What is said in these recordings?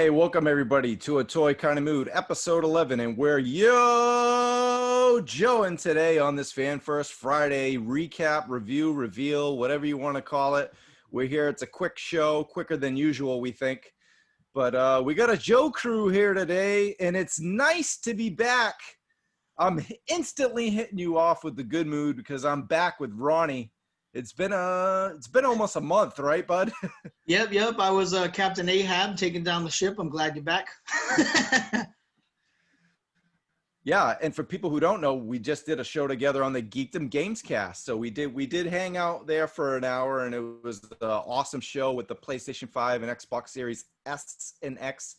Hey, welcome everybody to A Toy Kind of Mood, episode 11, and we're Joeing today on this Fan First Friday recap, review, reveal, whatever you want to call it. We're here. It's a quick show, quicker than usual, we think. But we got a Joe crew here today, and it's nice to be back. I'm instantly hitting you off with the good mood because I'm back with Ronny. It's been almost a month, right, bud? Yep. I was Captain Ahab taking down the ship. I'm glad you're back. Yeah, and for people who don't know, we just did a show together on the Geekdom Games Cast. So we did hang out there for an hour, and it was an awesome show with the PlayStation 5 and Xbox Series S and X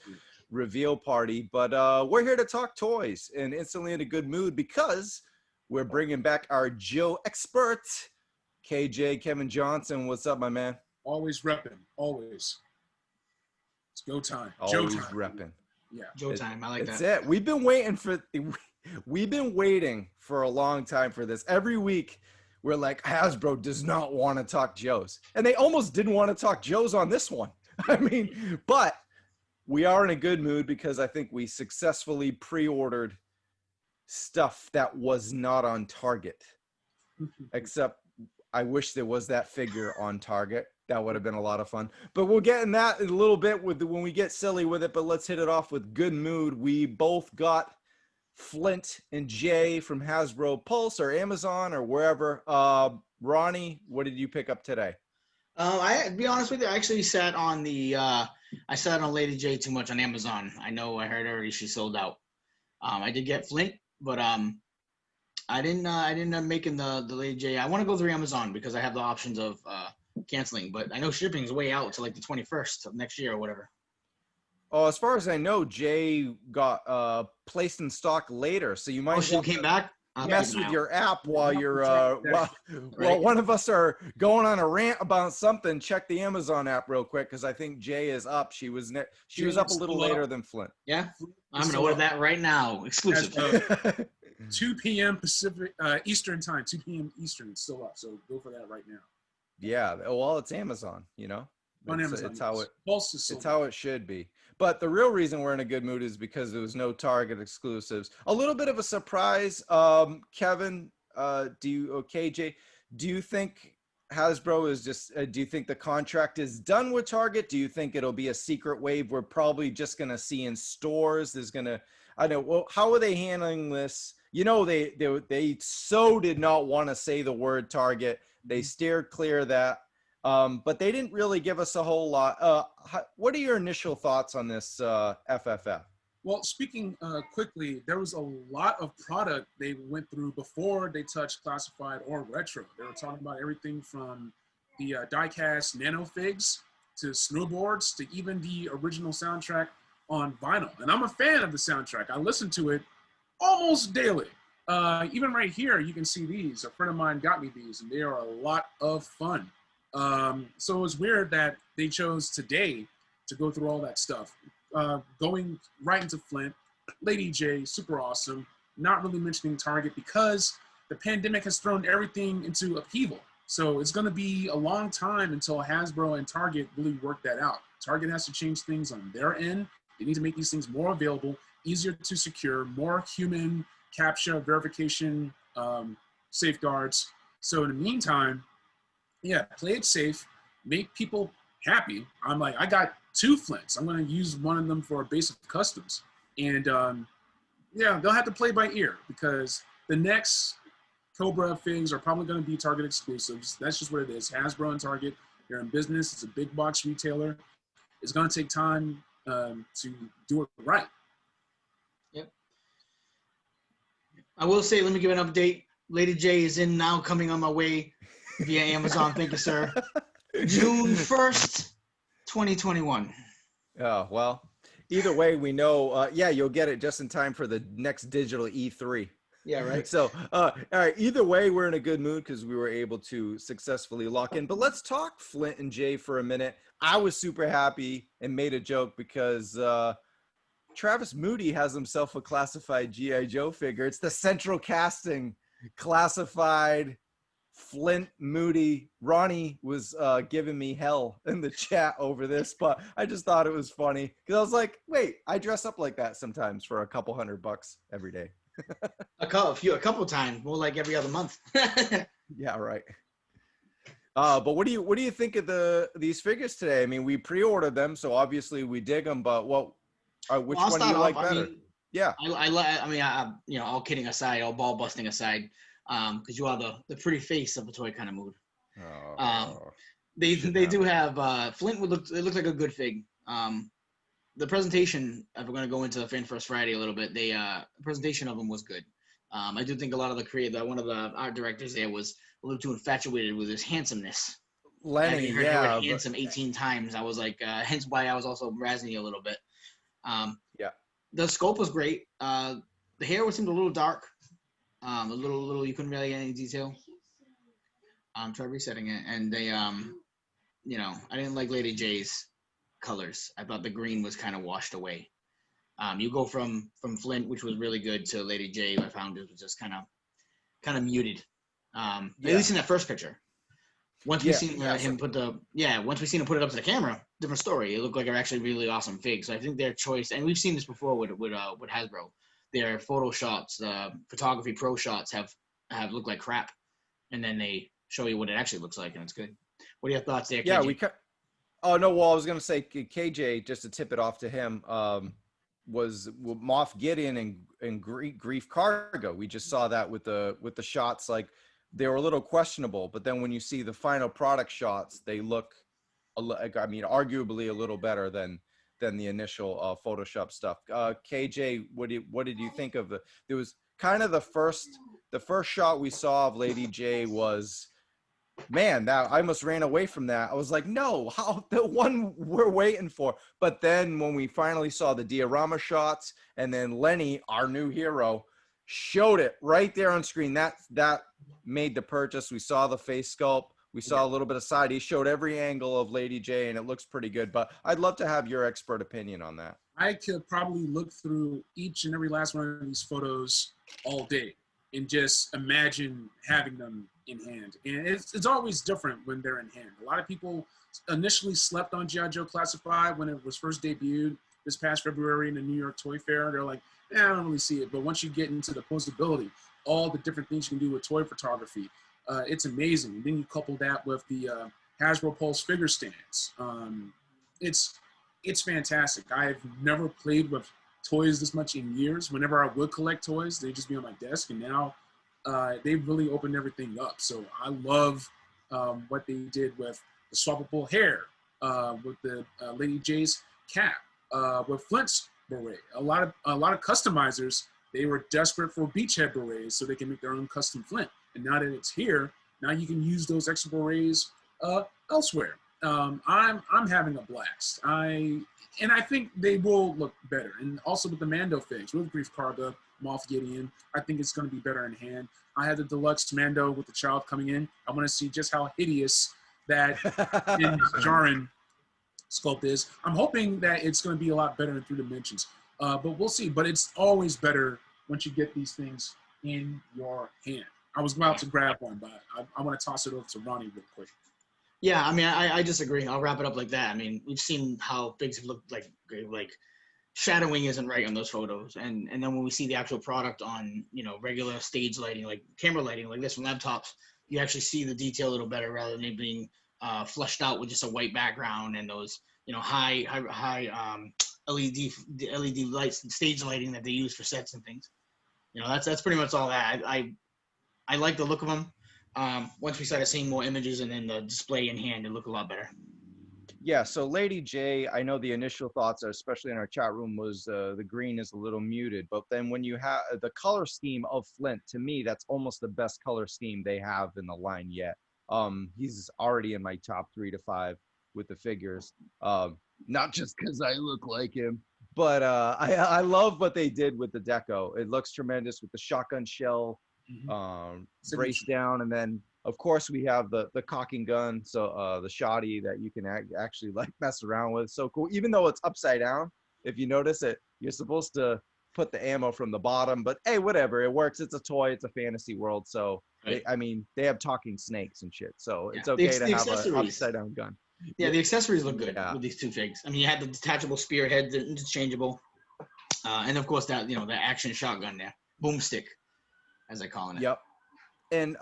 reveal party. But we're here to talk toys and instantly in a good mood because we're bringing back our Joe expert, KJ Kevin Johnson. What's up, my man? Always repping. Always. It's go time. Always Joe time. repping. Yeah. Joe time. I like that. That's it. We've been waiting for a long time for this. Every week we're like, Hasbro does not want to talk Joes. And they almost didn't want to talk Joes on this one. I mean, but we are in a good mood because I think we successfully pre-ordered stuff that was not on Target. Except I wish there was that figure on Target. That would have been a lot of fun. But we'll get in that in a little bit when we get silly with it. But let's hit it off with good mood. We both got Flint and Jay from Hasbro Pulse or Amazon or wherever. Ronny, what did you pick up today? To be honest with you, I actually sat on Lady J too much on Amazon. I heard already she sold out. I did get Flint, but I didn't end up making the Lady J. I want to go through Amazon because I have the options of canceling, but I know shipping is way out to like the 21st of next year or whatever. Oh, as far as I know, Jay got placed in stock later, so you might she came back. Mess with your app while you're while one of us are going on a rant about something. Check the Amazon app real quick because I think Jay is up. She was up a little later than Flint. Yeah, I'm gonna order that right now, exclusive. 2 p.m. Pacific Eastern time. 2 p.m. Eastern. It's still up, so go for that right now. Yeah, well, it's Amazon, you know. On Amazon, it's how it should be. But the real reason we're in a good mood is because there was no Target exclusives. A little bit of a surprise, Kevin. KJ, do you think Hasbro is just? Do you think the contract is done with Target? Do you think it'll be a secret wave we're probably just gonna see in stores? I know. Well, how are they handling this? You know, they so did not want to say the word Target. They steered clear of that. But they didn't really give us a whole lot. What are your initial thoughts on this FFF? Well, speaking quickly, there was a lot of product they went through before they touched classified or retro. They were talking about everything from the die-cast nano figs to snowboards to even the original soundtrack on vinyl. And I'm a fan of the soundtrack. I listen to it almost daily. Even right here, you can see these. A friend of mine got me these, and they are a lot of fun. So it was weird that they chose today to go through all that stuff. Going right into Flint, Lady J, super awesome. Not really mentioning Target because the pandemic has thrown everything into upheaval. So it's going to be a long time until Hasbro and Target really work that out. Target has to change things on their end. They need to make these things more available, easier to secure, more human capture, verification, safeguards. So in the meantime, yeah, play it safe, make people happy. I'm like, I got 2 Flints. I'm going to use one of them for basic customs. And yeah, they'll have to play by ear because the next Cobra figs are probably going to be Target exclusives. That's just what it is. Hasbro and Target, they're in business. It's a big box retailer. It's going to take time to do it right. Yep. I will say, let me give an update. Lady J is in now, coming on my way via Amazon. Thank you, sir. June 1st, 2021. Oh, well, either way, we know, you'll get it just in time for the next digital E3. Yeah, right. So, all right, either way, we're in a good mood because we were able to successfully lock in. But let's talk Flint and Jay for a minute. I was super happy and made a joke because Travis Moody has himself a classified G.I. Joe figure. It's the Central Casting classified Flint, Moody, Ronny was giving me hell in the chat over this, but I just thought it was funny because I was like, wait, I dress up like that sometimes for a couple $100 every day. A couple times, more like every other month. Yeah, right. But what do you think of these figures today? I mean, we pre-ordered them, so obviously we dig them. But which one do you like better? Yeah, I mean, all kidding aside, all ball busting aside, because you are the pretty face of the toy kind of mood. They do have Flint it looks like a good fig. The presentation, if we're going to go into the Fan First Friday a little bit, the presentation of them was good. I do think a lot of one of the art directors there was a little too infatuated with his handsomeness. Lenny, yeah, handsome 18 times. I was like, hence why I was also razzing you a little bit. Yeah, the scope was great. The hair seemed a little dark, a little. You couldn't really get any detail. Try resetting it, and they, I didn't like Lady Jaye's colors. I thought the green was kind of washed away. You go from Flint, which was really good, to Lady Jaye. I found it was just kind of muted. At least in that first picture. Once we seen him put it up to the camera, different story. It looked like an actually really awesome fig. So I think their choice, and we've seen this before with Hasbro, their photo shots, photography pro shots have looked like crap, and then they show you what it actually looks like, and it's good. What are your thoughts there, KJ? Yeah, oh no, well I was gonna say KJ, just to tip it off to him, was Moff Gideon and Grief Cargo. We just saw that with the shots, like they were a little questionable, but then when you see the final product shots, they look, arguably a little better than the initial Photoshop stuff. KJ, what did you think of there was kind of the first shot we saw of Lady Jaye was, man, that I almost ran away from that. I was like, no, how the one we're waiting for. But then when we finally saw the diorama shots, and then Lenny, our new hero, showed it right there on screen, that made the purchase. We saw the face sculpt, we saw a little bit of side. He showed every angle of Lady Jaye, and it looks pretty good. But I'd love to have your expert opinion on that. I could probably look through each and every last one of these photos all day and just imagine having them in hand. And it's always different when they're in hand. A lot of people initially slept on G.I. Joe Classified when it was first debuted this past February in the New York Toy Fair. They're like, I don't really see it. But once you get into the posability, all the different things you can do with toy photography, it's amazing. And then you couple that with the Hasbro Pulse figure stands. It's fantastic. I've never played with toys this much in years. Whenever I would collect toys, they'd just be on my desk, and now they've really opened everything up. So I love what they did with the swappable hair, with the Lady Jaye's cap, with Flint's beret. A lot of customizers, they were desperate for beachhead berets so they can make their own custom Flint. And now that it's here, now you can use those extra berets elsewhere. I'm having a blast. I think they will look better. And also with the Mando figs, with Grief Karga, Moff Gideon, I think it's going to be better in hand. I had the deluxe Mando with the child coming in. I want to see just how hideous that Din Djarin sculpt is. I'm hoping that it's going to be a lot better in 3 dimensions. But we'll see. But it's always better once you get these things in your hand. I was about to grab one, but I want to toss it over to Ronny real quick. Yeah, I mean, I disagree. I'll wrap it up like that. I mean, we've seen how things have looked like shadowing isn't right on those photos. And then when we see the actual product on, regular stage lighting, like camera lighting like this from laptops, you actually see the detail a little better rather than it being flushed out with just a white background and those, high LED lights and stage lighting that they use for sets and things. That's pretty much all that. I like the look of them. Once we started seeing more images and then the display in hand, it looked a lot better. Yeah, so Lady Jaye, I know the initial thoughts, especially in our chat room, was the green is a little muted. But then when you have the color scheme of Flint, to me, that's almost the best color scheme they have in the line yet. He's already in my top 3 to 5 with the figures. Not just because I look like him, but I love what they did with the deco. It looks tremendous with the shotgun shell brace down, and then of course we have the cocking gun, so the shoddy that you can actually mess around with. So cool. Even though it's upside down, if you notice it, you're supposed to put the ammo from the bottom, but hey, whatever, it works. It's a toy, it's a fantasy world, so Right. I mean, they have talking snakes and shit, so Yeah. it's okay to The have an accessories. upside down gun. Yeah, the accessories look good Yeah. with these two figs. I mean, you had the detachable spearhead, the interchangeable, and of course that the action shotgun there, boomstick, as I call it. Yep. And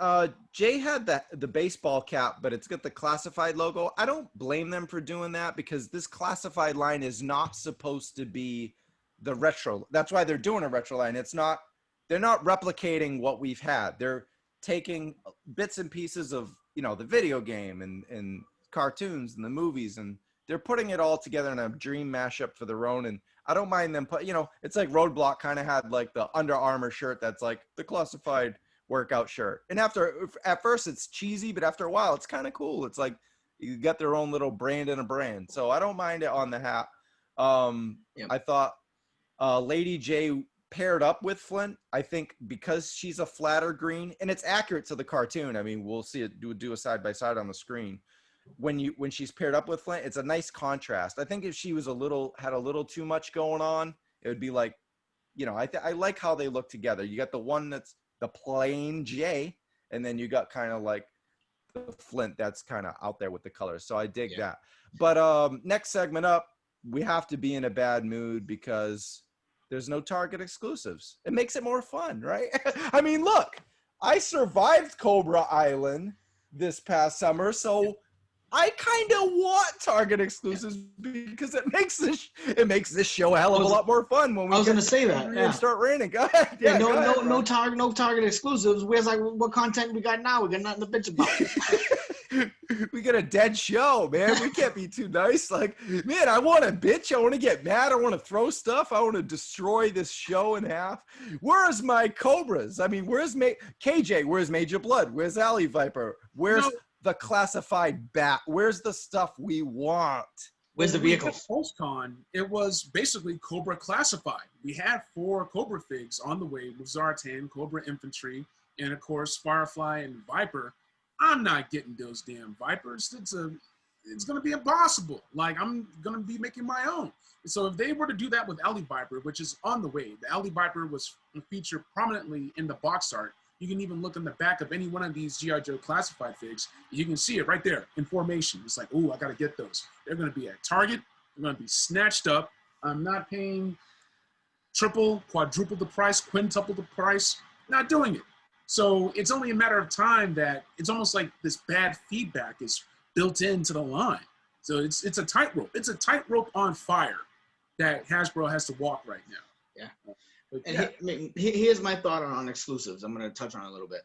Jay had the baseball cap, but it's got the classified logo. I don't blame them for doing that because this classified line is not supposed to be the retro. That's why they're doing a retro line. It's not. They're not replicating what we've had. They're taking bits and pieces of the video game and cartoons and the movies, and they're putting it all together in a dream mashup for their own. And I don't mind them put. It's like Roadblock kind of had like the Under Armour shirt that's like the classified workout shirt. And at first it's cheesy, but after a while it's kind of cool. It's like you got their own little brand in a brand. So I don't mind it on the hat. Yep. I thought Lady Jaye paired up with Flint, I think because she's a flatter green and it's accurate to the cartoon. I mean, we'll see it do a side by side on the screen. When she's paired up with Flint, it's a nice contrast. I think if she was had a little too much going on, it would be like, I like how they look together. You got the one that's the plain J, and then you got kind of like the Flint that's kind of out there with the colors. So I dig that. But next segment up, we have to be in a bad mood because there's no Target exclusives. It makes it more fun, right? I mean, look, I survived Cobra Island this past summer, so I kind of want Target exclusives because it makes this show a hell of a lot more fun when we. I was going to say that. Yeah. Start raining. Go ahead. Yeah. No Target exclusives. Where's what content we got now? We got nothing to bitch about. We got a dead show, man. We can't be too nice. Like, man, I want to bitch. I want to get mad. I want to throw stuff. I want to destroy this show in half. Where's my Cobras? I mean, where's KJ? Where's Major Blood? Where's Alley Viper? Where's the classified bat? Where's the stuff we want? Where's the vehicle? PulseCon, it was basically Cobra classified. We had 4 Cobra figs on the way with Zartan, Cobra Infantry, and of course Firefly and Viper. I'm not getting those damn Vipers. It's gonna be impossible. Like, I'm gonna be making my own. So if they were to do that with Alley Viper, which is on the way, the Alley Viper was featured prominently in the box art. You can even look in the back of any one of these G.I. Joe classified figs. You can see it right there in formation. It's like, ooh, I got to get those. They're going to be at Target. They're going to be snatched up. I'm not paying triple, quadruple the price, quintuple the price. Not doing it. So it's only a matter of time that it's almost like this bad feedback is built into the line. So it's a tightrope. It's a tightrope on fire that Hasbro has to walk right now. Yeah. And here's my thought on exclusives. I'm going to touch on it a little bit.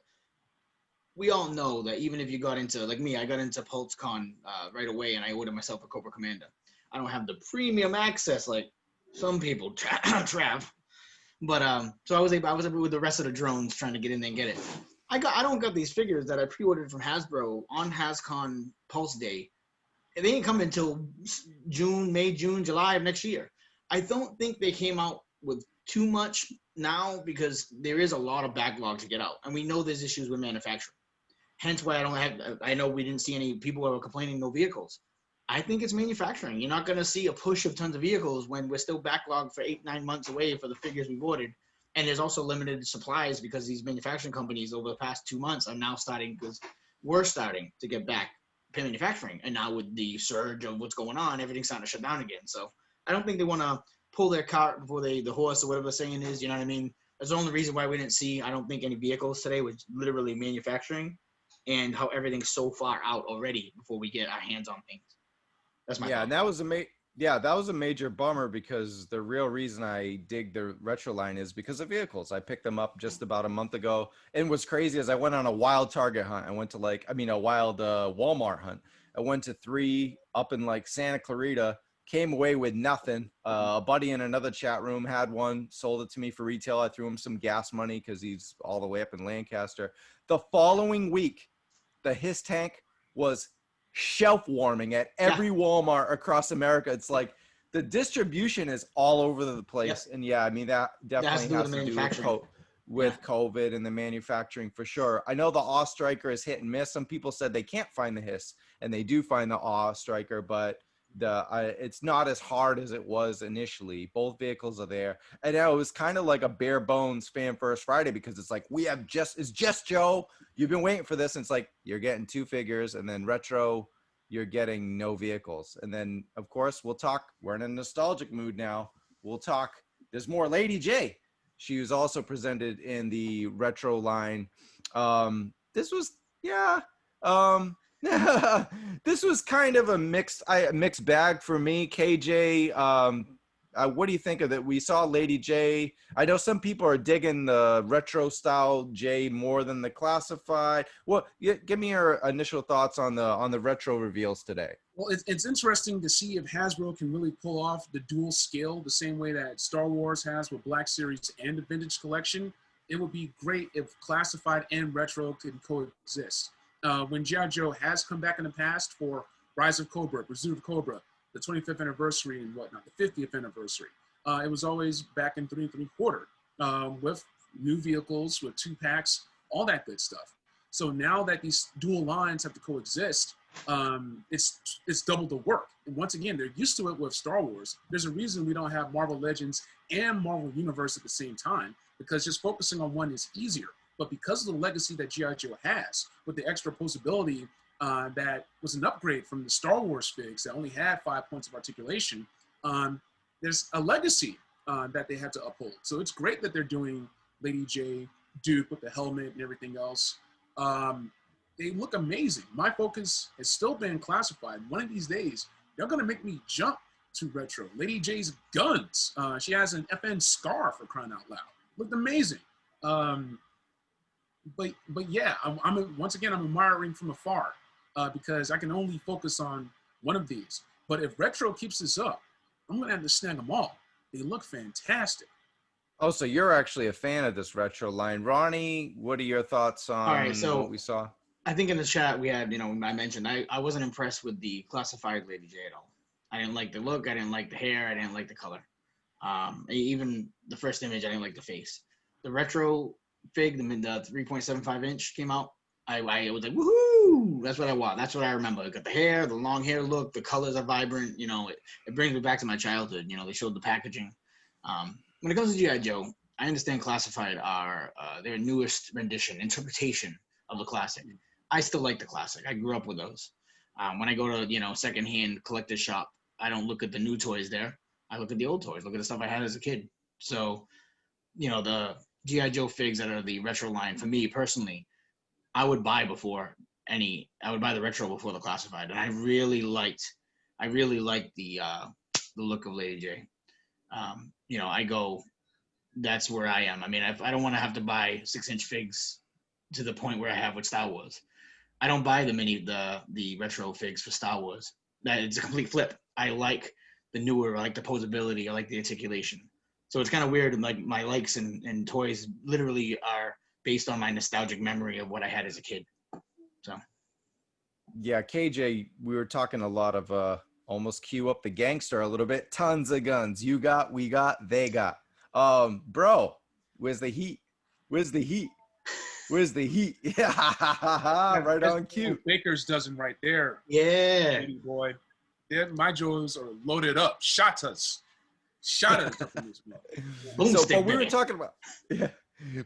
We all know that even if you got into, like me, I got into PulseCon right away and I ordered myself a Cobra Commander. I don't have the premium access like some people, Trav. But so I was able with the rest of the drones trying to get in there and get it. I don't got these figures that I pre-ordered from Hasbro on HasCon Pulse Day. And they ain't coming until May, June, July of next year. I don't think they came out with too much now because there is a lot of backlog to get out, and we know there's issues with manufacturing. Hence why I know we didn't see any people who were complaining no vehicles. I think it's manufacturing. You're not going to see a push of tons of vehicles when we're still backlogged for 8-9 months away for the figures we've ordered. And there's also limited supplies because these manufacturing companies over the past 2 months are now we're starting to get back to manufacturing. And now with the surge of what's going on, everything's starting to shut down again. So I don't think they want to pull their cart before the horse or whatever the saying is, you know what I mean? That's the only reason why we didn't see, I don't think, any vehicles today, was literally manufacturing and how everything's so far out already before we get our hands on things. That's my thought. And that was a major bummer because the real reason I dig the retro line is because of vehicles. I picked them up just about a month ago, and what's crazy is I went on a wild Target hunt. I went to a wild Walmart hunt. I went to 3 up in like Santa Clarita. Came away with nothing. A buddy in another chat room had one, sold it to me for retail. I threw him some gas money because he's all the way up in Lancaster. The following week, the HISS tank was shelf warming at every Walmart across America. It's like the distribution is all over the place. And I mean, that definitely has to do with COVID and the manufacturing for sure. I know the Awe Striker is hit and miss. Some people said they can't find the HISS, and they do find the Awe Striker, but it's not as hard as it was initially. Both vehicles are there, and now it was kind of like a bare bones fan first Friday, because it's like it's just Joe. You've been waiting for this, and it's like you're getting 2 figures, and then retro, you're getting no vehicles, and then of course we'll talk. We're in a nostalgic mood now. We'll talk. There's more Lady Jaye. She was also presented in the retro line. This was this was kind of a mixed bag for me. KJ, what do you think of that? We saw Lady Jaye. I know some people are digging the retro style Jaye more than the classified. Well, give me your initial thoughts on the retro reveals today. Well, it's interesting to see if Hasbro can really pull off the dual scale the same way that Star Wars has with Black Series and the Vintage Collection. It would be great if classified and retro could coexist. When G.I. Joe has come back in the past for Rise of Cobra, Pursuit of Cobra, the 25th anniversary and whatnot, the 50th anniversary, it was always back in 3 3/4 with new vehicles, with 2 packs, all that good stuff. So now that these dual lines have to coexist, it's double the work. And once again, they're used to it with Star Wars. There's a reason we don't have Marvel Legends and Marvel Universe at the same time, because just focusing on one is easier. But because of the legacy that G.I. Joe has, with the extra posability that was an upgrade from the Star Wars figs that only had 5 points of articulation, there's a legacy that they had to uphold. So it's great that they're doing Lady Jaye, Duke with the helmet and everything else. They look amazing. My focus has still been classified. One of these days, they're going to make me jump to retro. Lady Jaye's guns. She has an FN scar, for crying out loud. Looked amazing. But yeah, once again, I'm admiring from afar because I can only focus on one of these. But if retro keeps this up, I'm going to have to snag them all. They look fantastic. Oh, so you're actually a fan of this retro line. Ronny, what are your thoughts on what we saw? I think in the chat we had, I mentioned I wasn't impressed with the classified Lady Jaye at all. I didn't like the look. I didn't like the hair. I didn't like the color. Even the first image, I didn't like the face. The retro fig, the 3.75 inch came out. I was like, woohoo! That's what I want. That's what I remember. I got the hair, the long hair look. The colors are vibrant. It brings me back to my childhood. They showed the packaging. When it comes to G.I. Joe, I understand classified are their newest rendition, interpretation of the classic. I still like the classic. I grew up with those. When I go to, secondhand collector's shop, I don't look at the new toys there. I look at the old toys, look at the stuff I had as a kid. So, the G.I. Joe figs that are the retro line, for me personally, I would buy the retro before the classified. And I really liked the look of Lady Jaye. That's where I am. I mean, I don't want to have to buy 6-inch figs to the point where I have with Star Wars. I don't buy the retro figs for Star Wars. It's a complete flip. I like the newer, I like the posability, I like the articulation. So it's kind of weird, and like my likes and toys literally are based on my nostalgic memory of what I had as a kid. So yeah, KJ, we were talking a lot of almost cue up the gangster a little bit. Tons of guns. You got, we got, they got. Bro, where's the heat? Where's the heat? Where's the heat? Yeah, right on cue. Baker's dozen right there. Yeah. Baby boy. Yeah, my Joes are loaded up. Shot us. From this but we were talking about,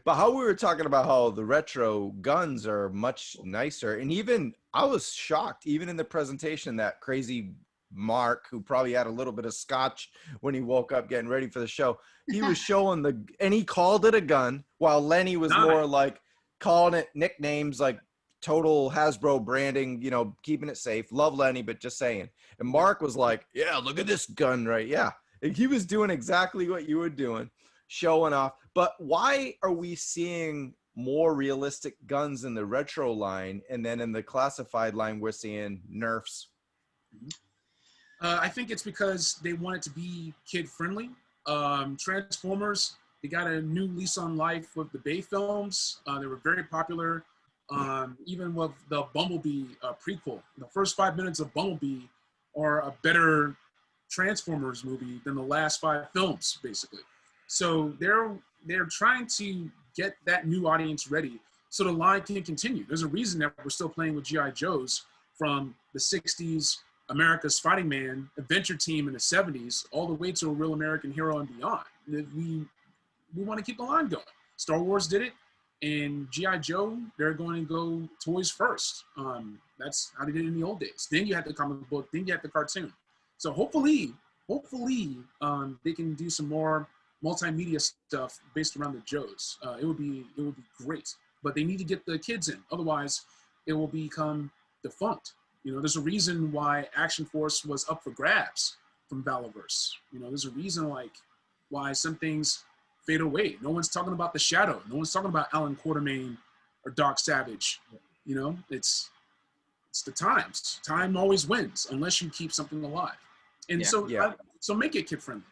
but how we were talking about how the retro guns are much nicer. And even, I was shocked, even in the presentation, that crazy Mark, who probably had a little bit of scotch when he woke up getting ready for the show, he was showing and he called it a gun, while Lenny was more like calling it nicknames, like total Hasbro branding, keeping it safe. Love Lenny, but just saying. And Mark was like, yeah, look at this gun, right? Yeah. He was doing exactly what you were doing, showing off. But why are we seeing more realistic guns in the retro line, and then in the classified line we're seeing Nerfs? I think it's because they want it to be kid-friendly. Transformers, they got a new lease on life with the Bay films. They were very popular. Even with the Bumblebee prequel. The first 5 minutes of Bumblebee are a better Transformers movie than the last 5 films, basically. So they're trying to get that new audience ready so the line can continue. There's a reason that we're still playing with G.I. Joes from the 60s America's Fighting Man adventure team in the 70s all the way to a Real American Hero and beyond. We want to keep the line going. Star Wars did it, and G.I. Joe, they're going to go toys first. That's how they did it in the old days. Then you had the comic book, then you had the cartoon. So hopefully, they can do some more multimedia stuff based around the Joes. It would be great. But they need to get the kids in. Otherwise, it will become defunct. You know, there's a reason why Action Force was up for grabs from Valaverse. You know, there's a reason why some things fade away. No one's talking about the Shadow. No one's talking about Alan Quartermain or Doc Savage. You know, it's the times. Time always wins unless you keep something alive. And so make it kid friendly.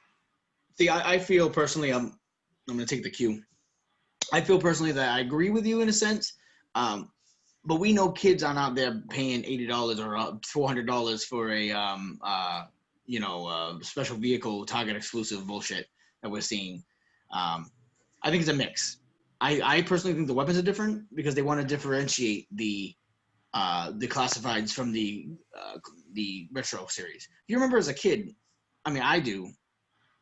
See, I feel personally, I'm going to take the cue. I feel personally that I agree with you in a sense, but we know kids aren't out there paying $80 or $400 for a special vehicle Target exclusive bullshit that we're seeing. I think it's a mix. I personally think the weapons are different because they want to differentiate the classifieds from the retro series. If you remember as a kid, I mean, I do.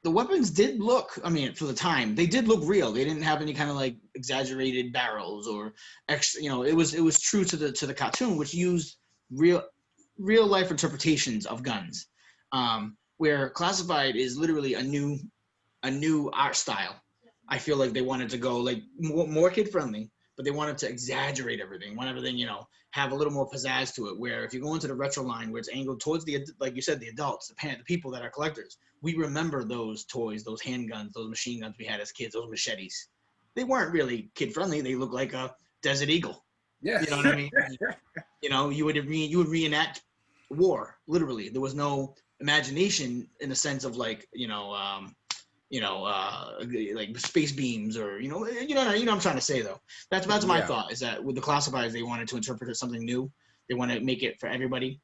The weapons did look, I mean, for the time, they did look real. They didn't have any kind of like exaggerated barrels or extra, you know, it was true to the cartoon, which used real life interpretations of guns. Where classified is literally a new art style. I feel like they wanted to go like more kid friendly, but they wanted to exaggerate everything, want everything, you know, have a little more pizzazz to it. Where if you go into the retro line where it's angled towards the, like you said, the adults, the people that are collectors, we remember those toys, those handguns, those machine guns we had as kids, those machetes. They weren't really kid friendly. They looked like a Desert Eagle. Yeah. You know what I mean? You know, you would reenact war, literally. There was no imagination in the sense of like, like space beams or, you know what I'm trying to say though. That's my thought, is that with the classifieds, they wanted to interpret something new. They want to make it for everybody.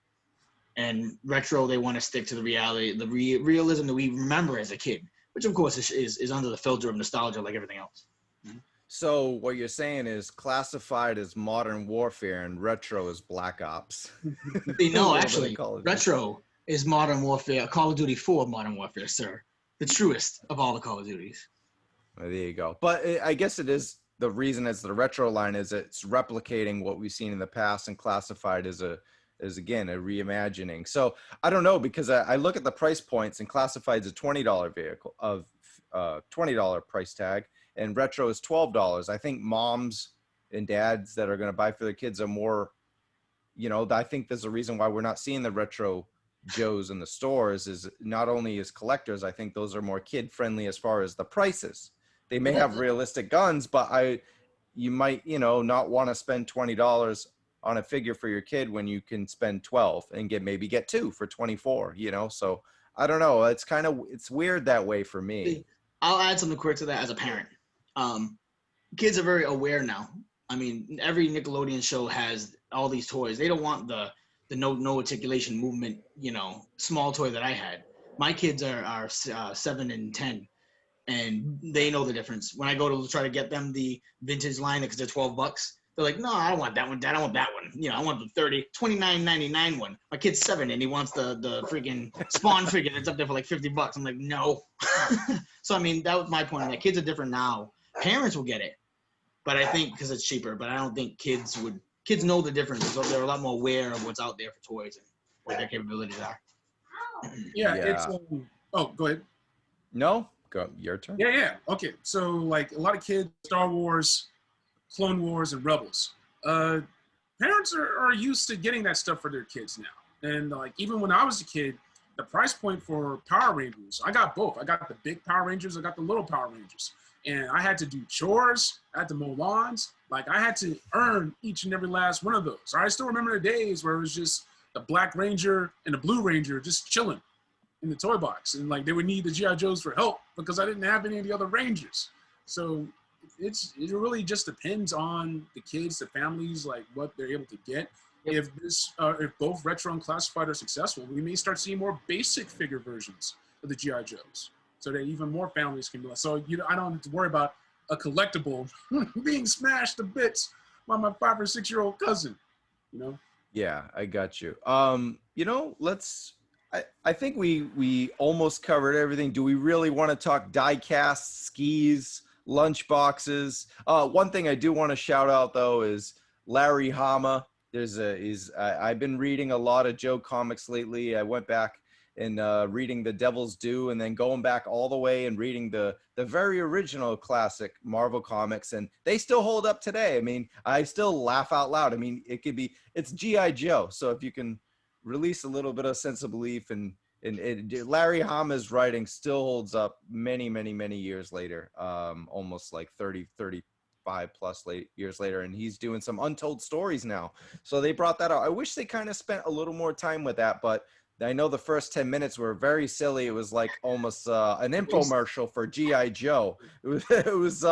And retro, they want to stick to the reality, the realism that we remember as a kid, which of course is under the filter of nostalgia like everything else. So what you're saying is classified as modern warfare and retro is Black Ops. No, actually, retro is modern warfare, Call of Duty 4 modern warfare, sir. The truest of all the Call of Duties. Well, there you go. But I guess it is, the reason it's the retro line is it's replicating what we've seen in the past, and classified is again a reimagining. So I don't know, because I look at the price points, and classified is a $20 vehicle of $20 price tag, and retro is $12. I think moms and dads that are going to buy for their kids are more, you know, I think there's a reason why we're not seeing the retro Joes in the stores is not only as collectors, I think those are more kid friendly as far as the prices. They may have realistic guns, but you might, you know, not want to spend $20 on a figure for your kid when you can spend $12 and get two for $24, you know? So I don't know. It's weird that way for me. I'll add something quick to that as a parent. Kids are very aware now. I mean, every Nickelodeon show has all these toys. They don't want the no articulation movement, you know, small toy that I had. My kids are 7 and 10, and they know the difference. When I go to try to get them the vintage line because they're $12, they're like, no, I don't want that one, Dad. I want that one. You know, I want the $29.99 one. My kid's 7 and he wants the freaking Spawn figure that's up there for like $50. I'm like, no. So I mean, that was my point. That kids are different now. Parents will get it, but I think because it's cheaper. But I don't think kids would. Kids know the difference, so they're a lot more aware of what's out there for toys and what their capabilities are. Yeah. It's oh, go ahead. No, go, your turn. Yeah. Okay. So like a lot of kids, Star Wars, Clone Wars, and Rebels. Parents are used to getting that stuff for their kids now. And like even when I was a kid, the price point for Power Rangers, I got both. I got the big Power Rangers, I got the little Power Rangers. And I had to do chores, I had to mow lawns. Like I had to earn each and every last one of those. I still remember the days where it was just the Black Ranger and the Blue Ranger just chilling in the toy box. And like they would need the G.I. Joes for help because I didn't have any of the other Rangers. So it really just depends on the kids, the families, like what they're able to get. If both retro and classified are successful, we may start seeing more basic figure versions of the G.I. Joes, so that even more families can be like. So I don't have to worry about a collectible being smashed to bits by my 5 or 6 year old cousin. You know? Yeah, I got you. you know, let's. I think we almost covered everything. Do we really want to talk die cast, skis, lunch boxes? One thing I do want to shout out though is Larry Hama. I've been reading a lot of Joe comics lately. I went back and reading The Devil's Due, and then going back all the way and reading the very original classic Marvel comics, and they still hold up today. I mean, I still laugh out loud. I mean, it's G.I. Joe, so if you can release a little bit of sense of belief, and Larry Hama's writing still holds up many years later, almost like 35 plus years later, and he's doing some untold stories now, so they brought that out. I wish they kind of spent a little more time with that, but I know the first 10 minutes were very silly. It was like almost an infomercial for G.I. Joe. It was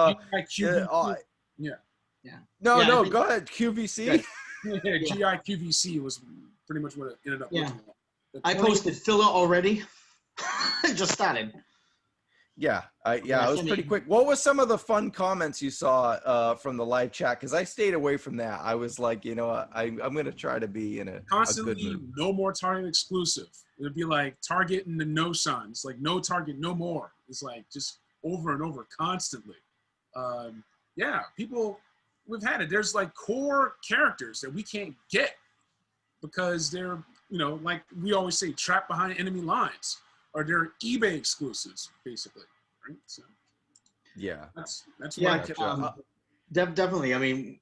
yeah. No, go ahead, QVC. Yeah, GI QVC was pretty much what it ended up looking like. I posted filler already. It just started. Yeah, it was pretty quick. What were some of the fun comments you saw from the live chat? Because I stayed away from that. I was like, you know, I'm going to try to be in a constantly good mood. No more Target exclusive. It'd be like Target and the no signs, like no Target, no more. It's like just over and over constantly. People, we've had it. There's like core characters that we can't get because they're, you know, like we always say, trapped behind enemy lines, or they're eBay exclusives, basically. Right? So yeah, that's definitely. I mean,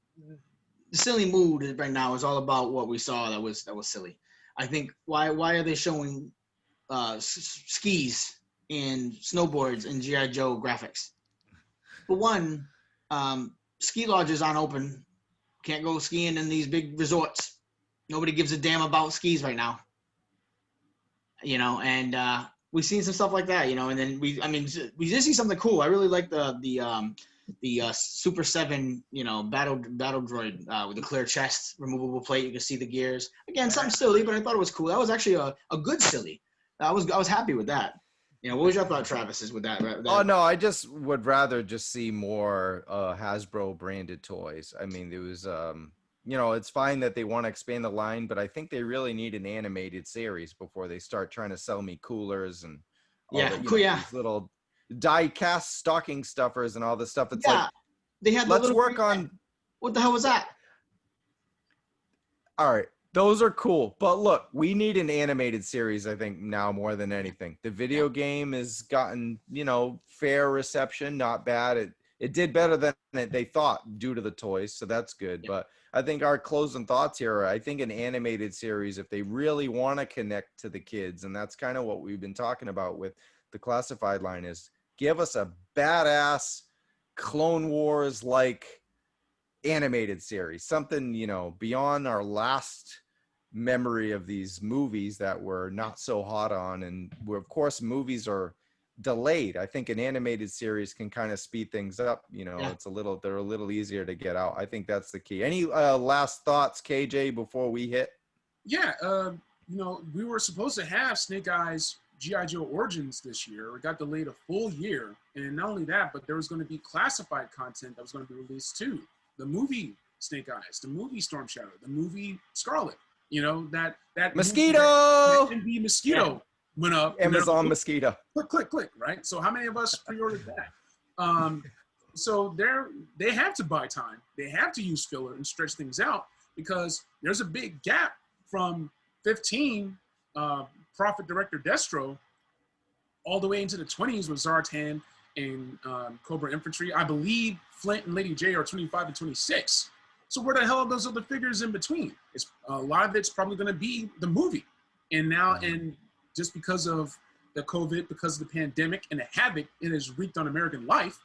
the silly mood right now is all about what we saw that was silly. I think why are they showing skis and snowboards and G.I. Joe graphics? For one, ski lodges aren't open. Can't go skiing in these big resorts. Nobody gives a damn about skis right now. You know, and we've seen some stuff like that, you know, and then we did see something cool. I really like the Super 7, you know, battle droid with the clear chest, removable plate. You can see the gears. Again, something silly, but I thought it was cool. That was actually a good silly. I was happy with that. You know, what was your thought, Travis, with that? Oh, no, I just would rather just see more Hasbro branded toys. I mean, there was, you know, it's fine that they want to expand the line, but I think they really need an animated series before they start trying to sell me coolers and all these little die cast stocking stuffers and all this stuff. It's like, they had let's work on. What the hell was that? All right. Those are cool, but look, we need an animated series, I think, now more than anything. The video game has gotten, you know, fair reception, not bad. It did better than they thought due to the toys, so that's good. But I think our closing thoughts here are, I think an animated series, if they really want to connect to the kids, and that's kind of what we've been talking about with the classified line, is give us a badass Clone Wars-like animated series, something, you know, beyond our last memory of these movies that we're not so hot on, and where of course movies are delayed. I think an animated series can kind of speed things up, you know. They're a little easier to get out. I think that's the key. Any last thoughts, KJ, before we hit? You know, we were supposed to have Snake Eyes G.I. Joe Origins this year. It got delayed a full year, and not only that, but there was going to be classified content that was going to be released too. The movie Snake Eyes, the movie Storm Shadow, the movie Scarlet. You know, that Mosquito, MV Mosquito went up. Amazon Mosquito. Click, right? So how many of us pre-ordered that? So they have to buy time. They have to use filler and stretch things out because there's a big gap from 15 Prophet Director Destro all the way into the 20s with Zartan and Cobra Infantry. I believe Flint and Lady Jaye are 25 and 26. So where the hell are those other figures in between? It's a lot of it's probably going to be the movie. And now, and just because of the COVID, because of the pandemic and the havoc it has wreaked on American life,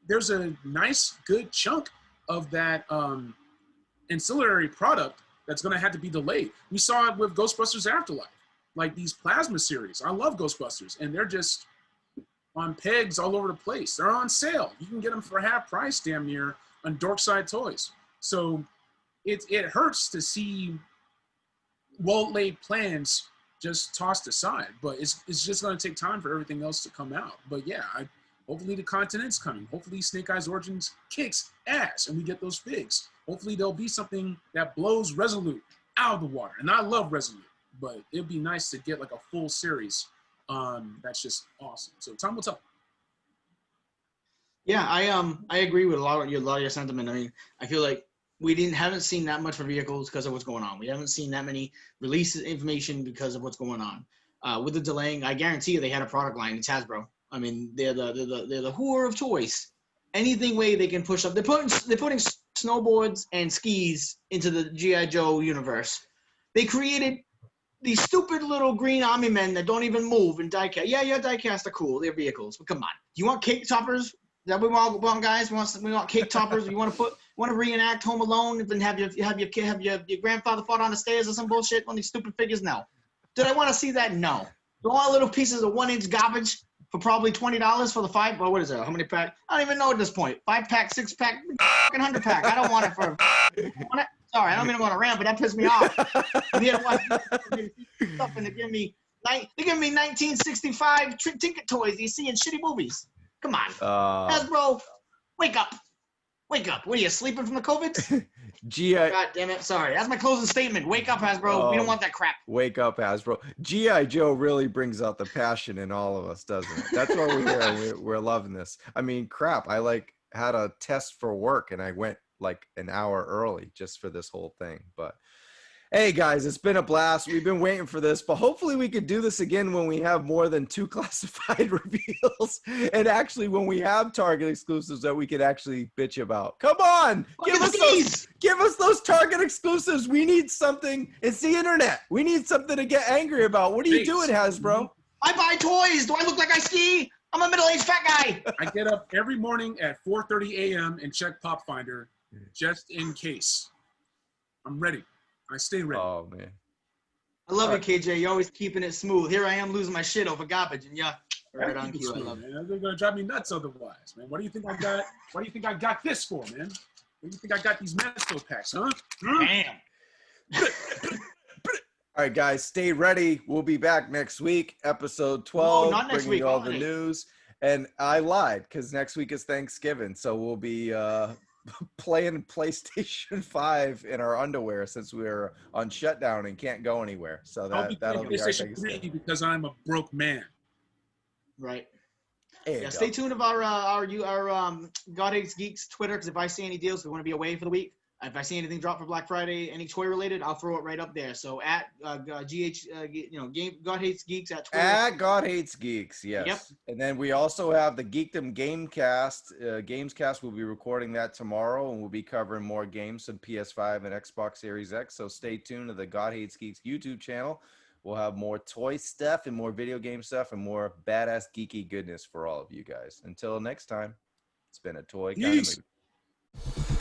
there's a nice, good chunk of that ancillary product that's going to have to be delayed. We saw it with Ghostbusters Afterlife, like these plasma series. I love Ghostbusters, and they're just on pegs all over the place. They're on sale. You can get them for half price damn near on Dorkside Toys. So it hurts to see well-laid plans just tossed aside, but it's just going to take time for everything else to come out. But yeah, hopefully the content's coming. Hopefully Snake Eyes Origins kicks ass and we get those figs. Hopefully there'll be something that blows Resolute out of the water. And I love Resolute, but it'd be nice to get like a full series. That's just awesome. So time will tell. Yeah, I agree with a lot of your sentiment. I mean, I feel like we haven't seen that much for vehicles because of what's going on. We haven't seen that many releases information because of what's going on. With the delaying, I guarantee you they had a product line. It's Hasbro. I mean, they're the whore of toys. Anything way they can push up. They're putting snowboards and skis into the G.I. Joe universe. They created these stupid little green army men that don't even move in diecast. Yeah, diecast are cool. They're vehicles. But come on. Do you want cake toppers? Is that what we want, guys? We want cake toppers. You want to reenact Home Alone and have your grandfather fall down the stairs or some bullshit? One of these stupid figures? No. Did I want to see that? No. They're all little pieces of 1-inch garbage for probably $20 for the 5. Well, what is it? How many pack? I don't even know at this point. 5-pack, 6-pack, fucking 100-pack. I don't want it for. Want it? Sorry, I don't mean to go on a rant, but that pissed me off. I'm here to watch stuff and they give me 1965 Tinker toys you see in shitty movies. Come on, Hasbro, wake up. Wake up. What are you, sleeping from the COVID? God damn it. Sorry. That's my closing statement. Wake up, Hasbro. We don't want that crap. Wake up, Hasbro. G.I. Joe really brings out the passion in all of us, doesn't it? That's what we're here. We're loving this. I mean, crap. I had a test for work and I went like an hour early just for this whole thing. But hey, guys, it's been a blast. We've been waiting for this, but hopefully we could do this again when we have more than 2 classified reveals, and actually when we have Target exclusives that we could actually bitch about. Come on, give us those Target exclusives. We need something. It's the internet. We need something to get angry about. What are you doing, Hasbro? I buy toys. Do I look like I ski? I'm a middle-aged fat guy. I get up every morning at 4:30 a.m. and check Pop Finder just in case. I'm ready. I stay ready. Oh, man. I love it, KJ. You're always keeping it smooth. Here I am losing my shit over garbage, and yeah, right on cue. I love it. Man. They're going to drive me nuts otherwise, man. What do you think I got? What do you think I got this for, man? What do you think I got these Mesto packs, huh? Damn. All right, guys, stay ready. We'll be back next week, episode 12. Oh, not next week. All the news. And I lied because next week is Thanksgiving, so we'll be playing PlayStation 5 in our underwear since we're on shutdown and can't go anywhere. So that'll be our PlayStation 3 because I'm a broke man. Right. Stay tuned of our God Hates Geeks Twitter, because if I see any deals, we want to be away for the week. If I see anything drop for Black Friday, any toy related, I'll throw it right up there. So at God Hates Geeks at Twitter. At God Hates Geeks, yes. Yep. And then we also have the Geekdom Gamecast. Gamescast, we'll be recording that tomorrow, and we'll be covering more games on PS5 and Xbox Series X. So stay tuned to the God Hates Geeks YouTube channel. We'll have more toy stuff and more video game stuff and more badass geeky goodness for all of you guys. Until next time, it's been a toy kind of movie.